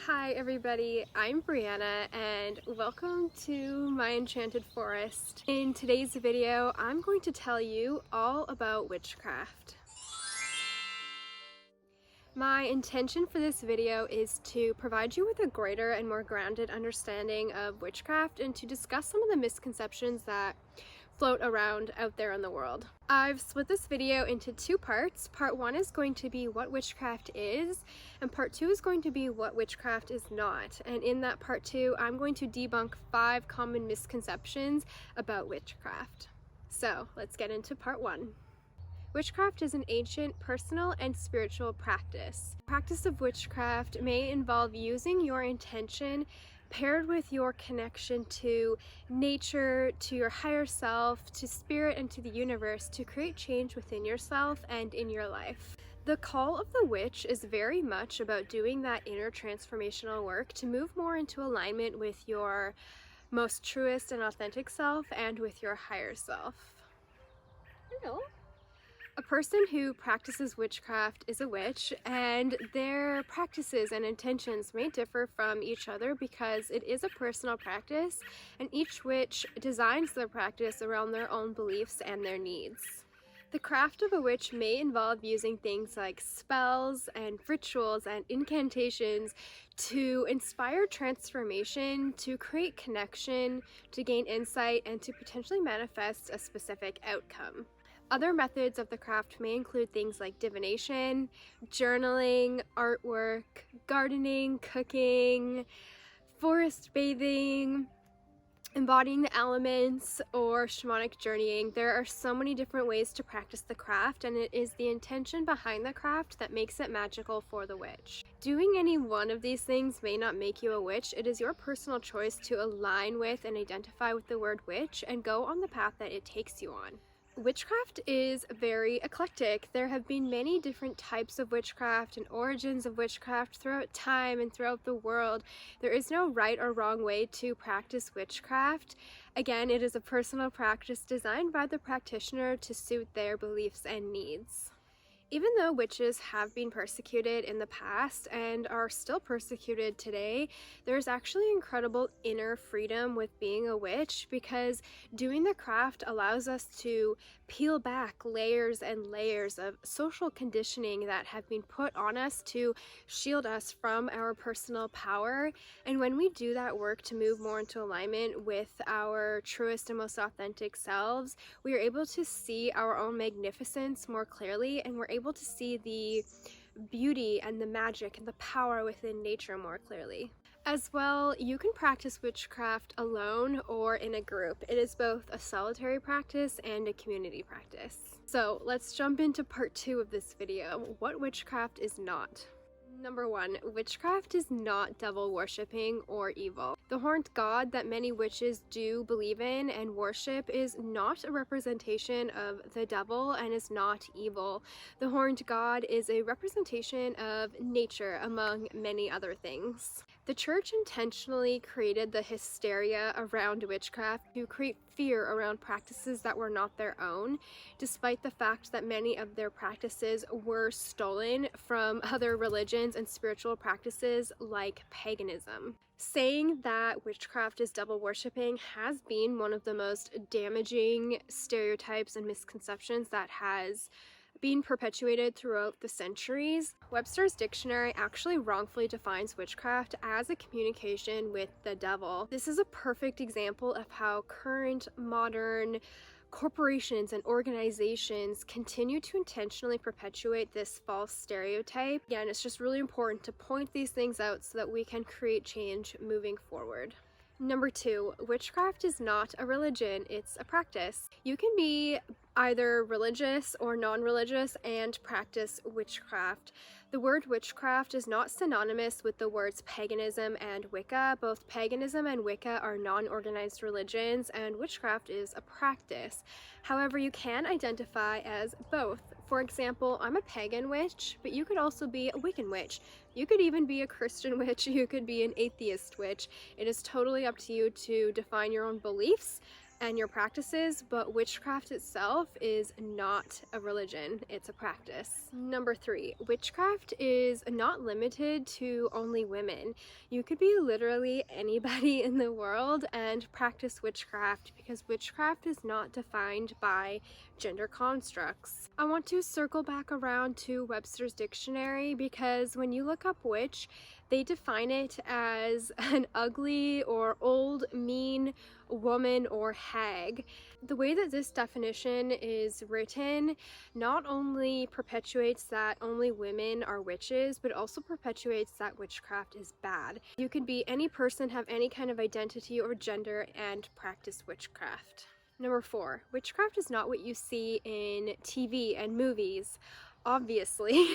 Hi everybody, I'm Brianna and welcome to my enchanted forest. In today's video, I'm going to tell you all about witchcraft. My intention for this video is to provide you with a greater and more grounded understanding of witchcraft and to discuss some of the misconceptions that float around out there in the world. I've split this video into two parts. Part one is going to be what witchcraft is, and part two is going to be what witchcraft is not. And in that part two, I'm going to debunk 5 common misconceptions about witchcraft. So let's get into part one. Witchcraft is an ancient, personal, and spiritual practice. The practice of witchcraft may involve using your intention paired with your connection to nature, to your higher self, to spirit, and to the universe to create change within yourself and in your life. The call of the witch is very much about doing that inner transformational work to move more into alignment with your most truest and authentic self and with your higher self. Hello. A person who practices witchcraft is a witch, and their practices and intentions may differ from each other because it is a personal practice, and each witch designs their practice around their own beliefs and their needs. The craft of a witch may involve using things like spells and rituals and incantations to inspire transformation, to create connection, to gain insight, and to potentially manifest a specific outcome. Other methods of the craft may include things like divination, journaling, artwork, gardening, cooking, forest bathing, embodying the elements, or shamanic journeying. There are so many different ways to practice the craft, and it is the intention behind the craft that makes it magical for the witch. Doing any one of these things may not make you a witch. It is your personal choice to align with and identify with the word witch and go on the path that it takes you on. Witchcraft is very eclectic. There have been many different types of witchcraft and origins of witchcraft throughout time and throughout the world. There is no right or wrong way to practice witchcraft. Again, it is a personal practice designed by the practitioner to suit their beliefs and needs. Even though witches have been persecuted in the past and are still persecuted today, there's actually incredible inner freedom with being a witch, because doing the craft allows us to peel back layers and layers of social conditioning that have been put on us to shield us from our personal power. And when we do that work to move more into alignment with our truest and most authentic selves, we are able to see our own magnificence more clearly, and we're able to see the beauty and the magic and the power within nature more clearly. As well, you can practice witchcraft alone or in a group. It is both a solitary practice and a community practice. So let's jump into part 2 of this video, what witchcraft is not. Number 1, witchcraft is not devil worshipping or evil. The horned god that many witches do believe in and worship is not a representation of the devil and is not evil. The horned god is a representation of nature, among many other things. The church intentionally created the hysteria around witchcraft to create fear around practices that were not their own, despite the fact that many of their practices were stolen from other religions and spiritual practices like paganism. Saying that witchcraft is devil worshipping has been one of the most damaging stereotypes and misconceptions that has been perpetuated throughout the centuries. Webster's dictionary actually wrongfully defines witchcraft as a communication with the devil. This is a perfect example of how current modern corporations and organizations continue to intentionally perpetuate this false stereotype. Again, it's just really important to point these things out so that we can create change moving forward. Number 2, witchcraft is not a religion, it's a practice. You can be either religious or non-religious and practice witchcraft. The word witchcraft is not synonymous with the words paganism and Wicca. Both paganism and Wicca are non-organized religions, and witchcraft is a practice. However, you can identify as both. For example, I'm a pagan witch, but you could also be a Wiccan witch. You could even be a Christian witch, you could be an atheist witch. It is totally up to you to define your own beliefs and your practices, but witchcraft itself is not a religion, it's a practice. Number 3, witchcraft is not limited to only women. You could be literally anybody in the world and practice witchcraft, because witchcraft is not defined by gender constructs. I want to circle back around to Webster's dictionary, because when you look up witch, they define it as an ugly or old, mean woman or hag. The way that this definition is written not only perpetuates that only women are witches, but also perpetuates that witchcraft is bad. You can be any person, have any kind of identity or gender, and practice witchcraft. Number 4, witchcraft is not what you see in TV and movies, obviously,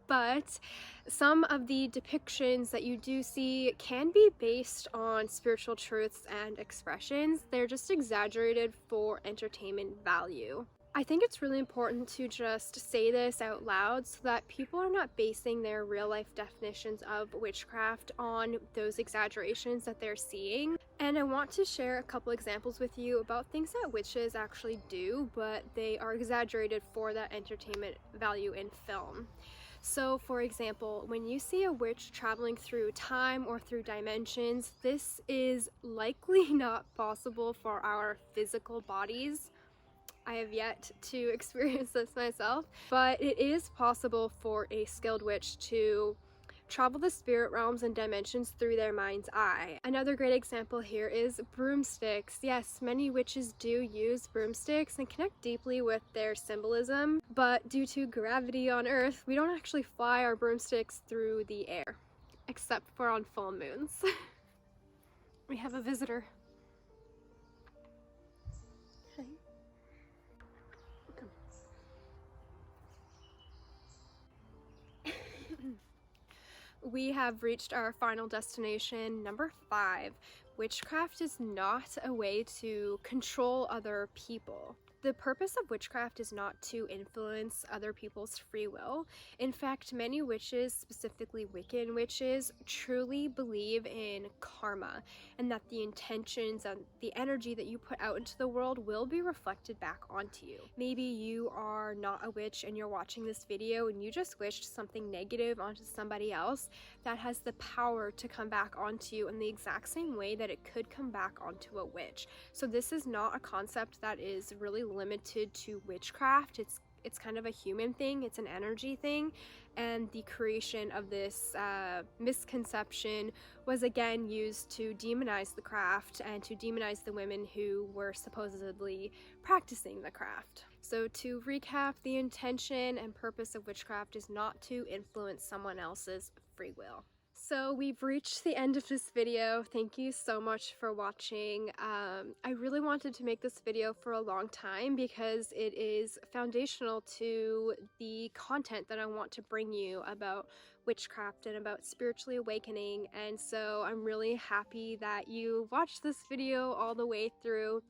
but some of the depictions that you do see can be based on spiritual truths and expressions. They're just exaggerated for entertainment value. I think it's really important to just say this out loud so that people are not basing their real life definitions of witchcraft on those exaggerations that they're seeing. And I want to share a couple examples with you about things that witches actually do, but they are exaggerated for that entertainment value in film. So, for example, when you see a witch traveling through time or through dimensions, this is likely not possible for our physical bodies. I have yet to experience this myself, but it is possible for a skilled witch to travel the spirit realms and dimensions through their mind's eye. Another great example here is broomsticks. Yes, many witches do use broomsticks and connect deeply with their symbolism, but due to gravity on Earth, we don't actually fly our broomsticks through the air, except for on full moons. We have a visitor. Hi. We have reached our final destination, number 5. Witchcraft is not a way to control other people. The purpose of witchcraft is not to influence other people's free will. In fact, many witches, specifically Wiccan witches, truly believe in karma, and that the intentions and the energy that you put out into the world will be reflected back onto you. Maybe you are not a witch and you're watching this video and you just wished something negative onto somebody else. That has the power to come back onto you in the exact same way that it could come back onto a witch. So this is not a concept that is really limited to witchcraft. It's kind of a human thing, it's an energy thing, and the creation of this misconception was again used to demonize the craft and to demonize the women who were supposedly practicing the craft. So to recap, the intention and purpose of witchcraft is not to influence someone else's free will. So we've reached the end of this video. Thank you so much for watching. I really wanted to make this video for a long time because it is foundational to the content that I want to bring you about witchcraft and about spiritually awakening, and so I'm really happy that you watched this video all the way through.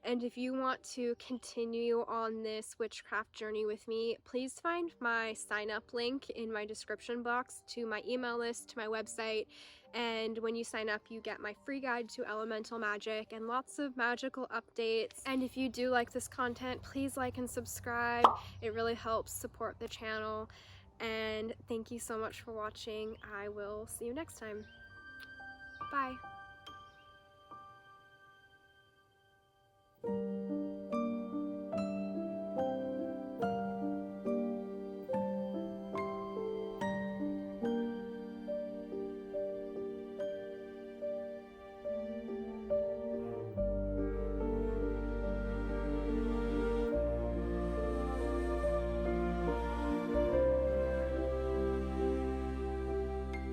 And if you want to continue on this witchcraft journey with me, please find my sign up link in my description box to my email list, to my website, and when you sign up you get my free guide to elemental magic and lots of magical updates. And if you do like this content, please like and subscribe. It really helps support the channel. And thank you so much for watching. I will see you next time. Bye.